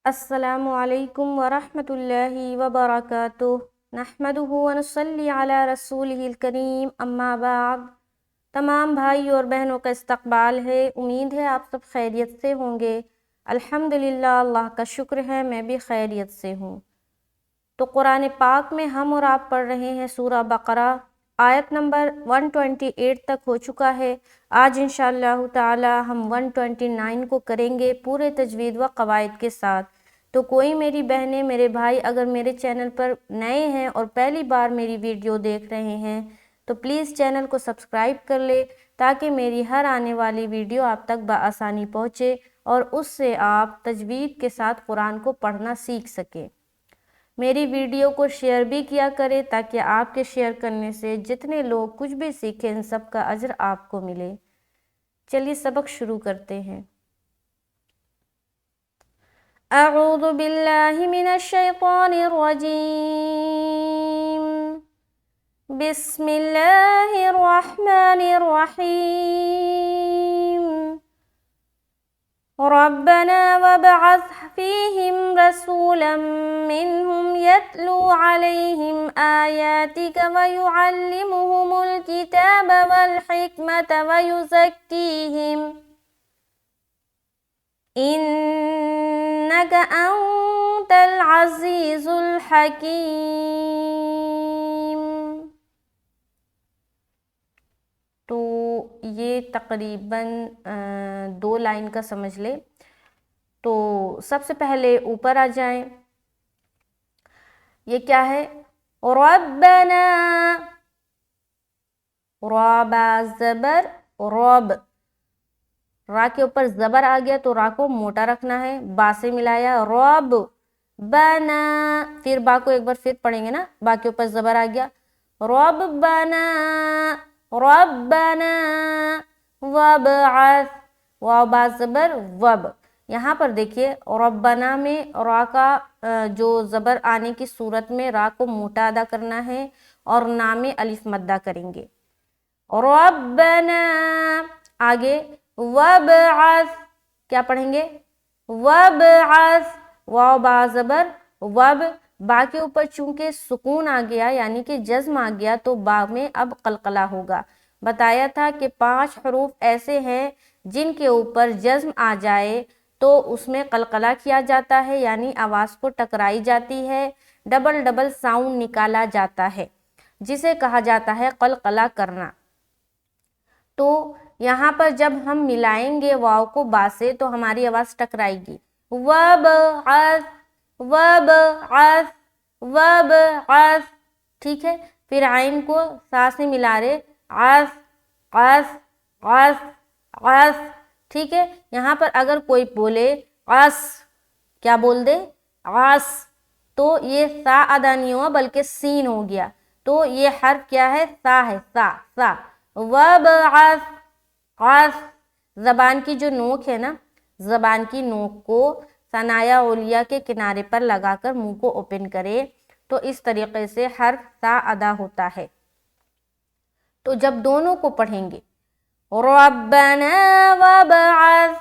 السلام علیکم ورحمۃ اللہ وبرکاتہ نحمدہ ونصلی علی رسولہ الکریم اما بعد۔ تمام بھائی اور بہنوں کا استقبال ہے، امید ہے آپ سب خیریت سے ہوں گے۔ الحمدللہ، اللہ کا شکر ہے میں بھی خیریت سے ہوں۔ تو قرآن پاک میں ہم اور آپ پڑھ رہے ہیں سورہ بقرہ، آیت نمبر 128 تک ہو چکا ہے۔ آج انشاءاللہ تعالی ہم 129 کو کریں گے پورے تجوید و قواعد کے ساتھ۔ تو کوئی میری بہنیں میرے بھائی اگر میرے چینل پر نئے ہیں اور پہلی بار میری ویڈیو دیکھ رہے ہیں تو پلیز چینل کو سبسکرائب کر لے تاکہ میری ہر آنے والی ویڈیو آپ تک بآسانی پہنچے اور اس سے آپ تجوید کے ساتھ قرآن کو پڑھنا سیکھ سکیں۔ میری ویڈیو کو شیئر بھی کیا کرے تاکہ آپ کے شیئر کرنے سے جتنے لوگ کچھ بھی سیکھیں ان سب کا اجر آپ کو ملے۔ چلیے سبق شروع کرتے ہیں۔ اعوذ باللہ من الشیطان الرجیم، بسم اللہ الرحمن الرحیم، ربنا وابعث فیہم رسولا منہم یتلو علیہم آیاتک ویعلمہم الکتاب والحکمت ویزکیہم انک انت العزیز الحکیم۔ تو یہ تقریباً 2 لائن کا سمجھ لے۔ تو سب سے پہلے اوپر آ جائیں، یہ کیا ہے؟ ربنا، رابا زبر رب، را کے اوپر زبر آ گیا تو را کو موٹا رکھنا ہے، با سے ملایا رب بنا، پھر با کو ایک بار پھر پڑھیں گے نا، با کے اوپر زبر آ گیا رب بنا ربنا وابعث، واو با زبر وب۔ یہاں پر دیکھیے ربنا میں را کا جو زبر آنے کی صورت میں را کو موٹا ادا کرنا ہے اور نا میں الف مدہ کریں گے۔ ربنا، آگے وابعث، کیا پڑھیں گے؟ وابعث، واو با زبر وب، با کے اوپر چونکہ سکون آ گیا یعنی کہ جزم آ گیا تو با میں اب قلقلہ ہوگا۔ بتایا تھا کہ 5 حروف ایسے ہیں جن کے اوپر جزم آ جائے تو اس میں قلقلہ کیا جاتا ہے، یعنی آواز کو ٹکرائی جاتی ہے، ڈبل ڈبل ساؤنڈ نکالا جاتا ہے، جسے کہا جاتا ہے قلقلہ کرنا۔ تو یہاں پر جب ہم ملائیں گے واو کو با سے تو ہماری آواز ٹکرائے گی، وابعث وابعث وابعث، ٹھیک ہے؟ پھر عین کو سا سے ملا رہے، عث عث عث عث، ٹھیک ہے؟ یہاں پر اگر کوئی بولے عث، کیا بول دے؟ عث، تو یہ سا ادا نہیں ہوا بلکہ سین ہو گیا، تو یہ حرف کیا ہے؟ سا ہے، سا سا۔ وابعث عث، زبان کی جو نوک ہے نا، زبان کی نوک کو ثنایا علیہ کے کنارے پر لگا کر منہ کو اوپن کرے تو اس طریقے سے حرف سا ادا ہوتا ہے۔ تو جب دونوں کو پڑھیں گے ربنا وابعث،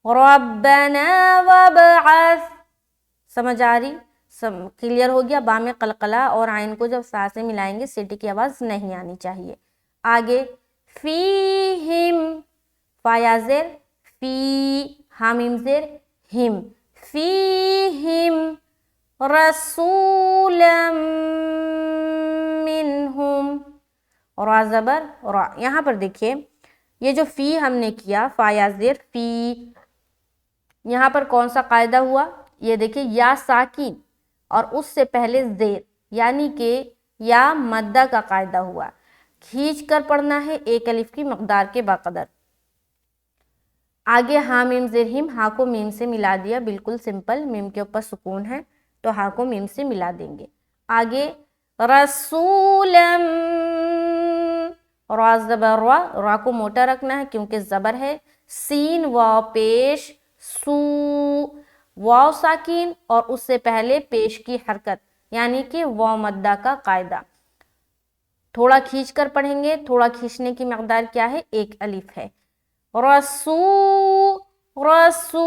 ربنا وابعث، سمجھ آ رہی؟ کلیئر ہو گیا؟ با میں قلقلہ اور عین کو جب سا سے ملائیں گے سیٹی کی آواز نہیں آنی چاہیے۔ آگے فیہم، فا یا زیر فی، حامیم زیر ہم، فیہم رسولا منہم، را زبر را۔ یہاں پر دیکھیے یہ جو فی ہم نے کیا، فا یا زیر فی، یہاں پر کون سا قاعدہ ہوا؟ یہ دیکھیے یا ساکن اور اس سے پہلے زیر، یعنی کہ یا مدہ کا قاعدہ ہوا، کھینچ کر پڑھنا ہے ایک الف کی مقدار کے بقدر۔ آگے ہاں میم زیر ہم، ہاں کو میم سے ملا دیا، بالکل سمپل، میم کے اوپر سکون ہے تو ہاں کو میم سے ملا دیں گے۔ آگے رسولم، را زبر را، را کو موٹا رکھنا ہے کیونکہ زبر ہے، سین واو پیش سو، واو ساکین اور اس سے پہلے پیش کی حرکت یعنی کہ واو مدہ کا قاعدہ۔ تھوڑا کھینچ کر پڑھیں گے، تھوڑا کھینچنے کی مقدار کیا ہے؟ ایک الف ہے۔ رسو رسو،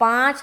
5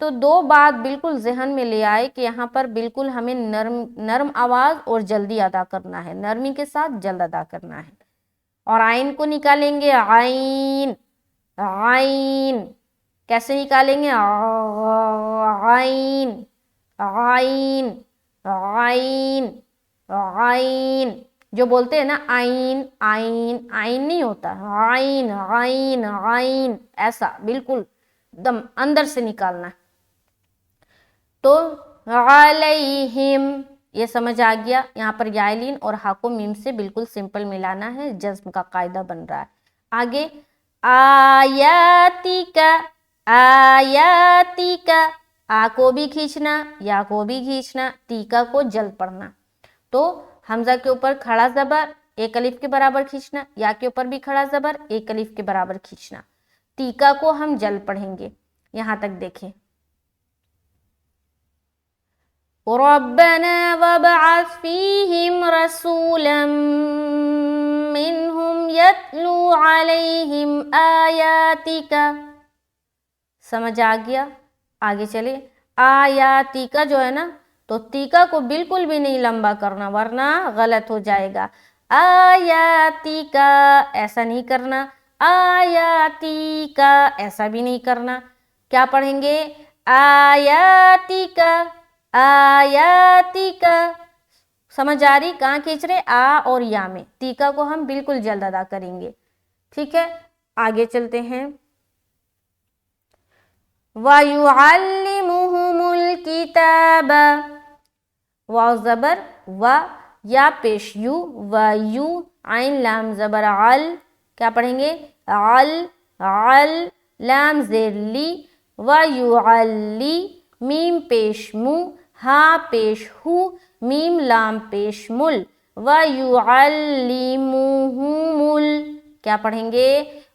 تو دو بات بالکل ذہن میں لے آئے کہ یہاں پر بالکل ہمیں نرم آواز اور جلدی ادا کرنا ہے، نرمی کے ساتھ جلد ادا کرنا ہے. اور آئین کو نکالیں گے، عین، عین کیسے نکالیں گے؟ عین، عین، عین، عین. جو بولتے ہیں نا آئین آئین، آئین نہیں ہوتا، عین عین عین، ایسا بالکل دم اندر سے نکالنا. تو علیہم یہ سمجھ آ گیا. یہاں پر یائلین اور ہا کو میم سے بالکل سمپل ملانا ہے، جزم کا قاعدہ بن رہا ہے. آگے آیاتی کا، آیاتی کا، آ کو بھی کھینچنا، یا کو بھی کھینچنا، تیکا کو جلد پڑھنا. تو حمزہ کے اوپر کھڑا زبر ایک الف کے برابر کھینچنا، یا کے اوپر بھی کھڑا زبر ایک الف کے برابر کھینچنا. تیکا کو ہم جلد پڑھیں گے. یہاں تک دیکھیں، ربنا وابعث فیہم رسولا منہم یتلو علیہم آیاتک. سمجھ آ گیا؟ آگے چلے. آیاتی کا جو ہے نا، تو تیکا کو بالکل بھی نہیں لمبا کرنا ورنہ غلط ہو جائے گا. آیاتی کا ایسا نہیں کرنا، آیاتی کا ایسا بھی نہیں کرنا. کیا پڑھیں گے؟ آیاتی کا، آیاتی کا. سمجھ آ رہی؟ کہاں کھینچ رہے؟ آ اور یا میں. تیکا کو ہم بالکل جلد ادا کریں گے. ٹھیک ہے، آگے چلتے ہیں. وَيُعَلِّمُهُمُ الْكِتَابَ، واو زبر و، یا پیش یو، و یو، عین لام زبر عل. کیا پڑھیں گے؟ عل، عل، لام زیر لی، وَيُعَلِّ، میم پیش مو، ہا پیش ہو، میم لام پیش مل، وَيُعَلِّمُهُمُ کیا پڑھیں گے؟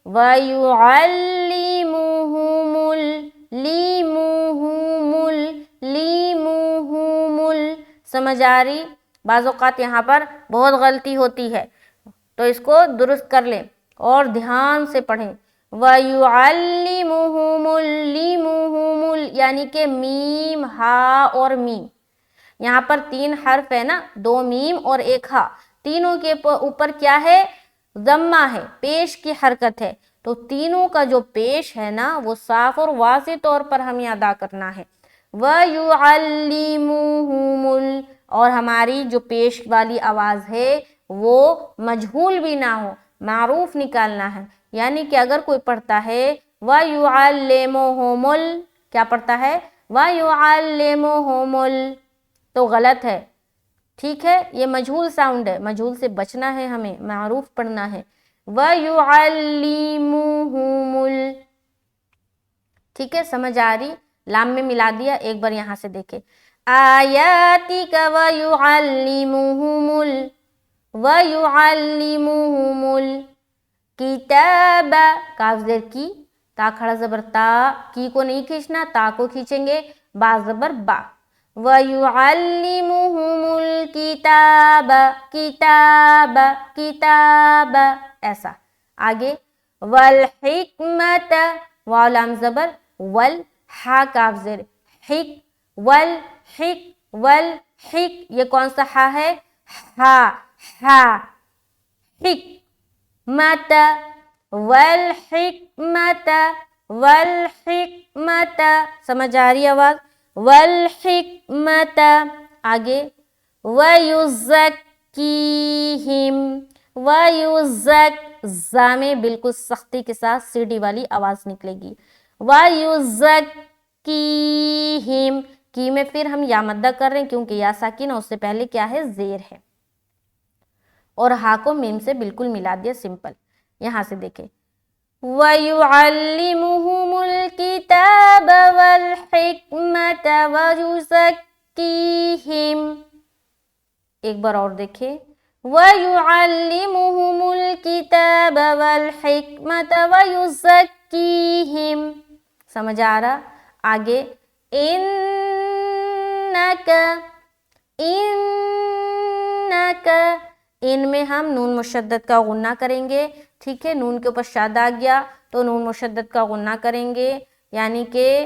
وَيُعَلِّمُهُمُ لیمُوہُمُل، لیمُوہُمُل. سمجھ آ رہی؟ بعض اوقات یہاں پر بہت غلطی ہوتی ہے، تو اس کو درست کر لیں اور دھیان سے پڑھیں. وَيُعَلِّمُهُمُ لیمُوہُمُل، یعنی کہ میم، ہا اور میم. یہاں پر تین حرف ہے نا، دو میم اور ایک ہا، تینوں کے اوپر کیا ہے؟ ضمہ ہے، پیش کی حرکت ہے. تو تینوں کا جو پیش ہے نا، وہ صاف اور واضح طور پر ہمیں ادا کرنا ہے. وَيُعَلِّمُهُمُ، اور ہماری جو پیش والی آواز ہے وہ مجہول بھی نہ ہو، معروف نکالنا ہے. یعنی کہ اگر کوئی پڑھتا ہے وَيُعَلِّمُهُمُ، کیا پڑھتا ہے؟ وَيُعَلِّمُهُمُ، تو غلط ہے. ٹھیک ہے، یہ مجہول ساؤنڈ ہے، مجہول سے بچنا ہے ہمیں، معروف پڑھنا ہے. وَيُعَلِّمُهُمُ، ٹھیک ہے، سمجھ آ رہی؟ لام میں ملا دیا. ایک بار یہاں سے دیکھیں، آیاتک وَيُعَلِّمُهُمُ، وَيُعَلِّمُهُمُ الْكِتَابَ، کاف زیر کی، تا کھڑا زبر تا، کی کو نہیں کھینچنا، تا کو کھینچیں گے، با زبر با. وَيُعَلِّمُهُمُ الْكِتَابَ، کتاب، کتاب، ایسا. آگے وَالْحِکْمَةَ، واو لام زبر ول، ہا کاف زیر حک، والحک، والحک. یہ کون سا ہا ہے؟ ہا، ہا. حکمت، والحکمت، والحکمت. سمجھ آ رہی آواز؟ والحکمت. آگے وَيُزَكِّيهِمْ، وَيُزَك، زا میں بالکل سختی کے ساتھ سیڑھی والی آواز نکلے گی. وَيُزَكِّيهِمْ، کی میں پھر ہم یا مدہ کر رہے ہیں کیونکہ یا ساکن ہے، اس سے پہلے کیا ہے؟ زیر ہے. اور ہا کو میم سے بالکل ملا دیا، سمپل. یہاں سے دیکھیں، وَيُعَلِّمُهُمُ الْكِتَابَ وَالْحِکْمَةَ وَيُزَكِّيهِمْ. ایک بار اور دیکھیں، وَيُعَلِّمُهُمُ الْكِتَابَ وَالْحِکْمَةَ وَيُزَكِّيهِمْ. سمجھ آ رہا؟ آگے اِنَّكَ، اِنَّكَ، ان میں ہم نون مشدد کا غنہ کریں گے. ٹھیک ہے، نون کے اوپر شاد آ گیا تو نون مشدد کا غنہ کریں گے، یعنی کہ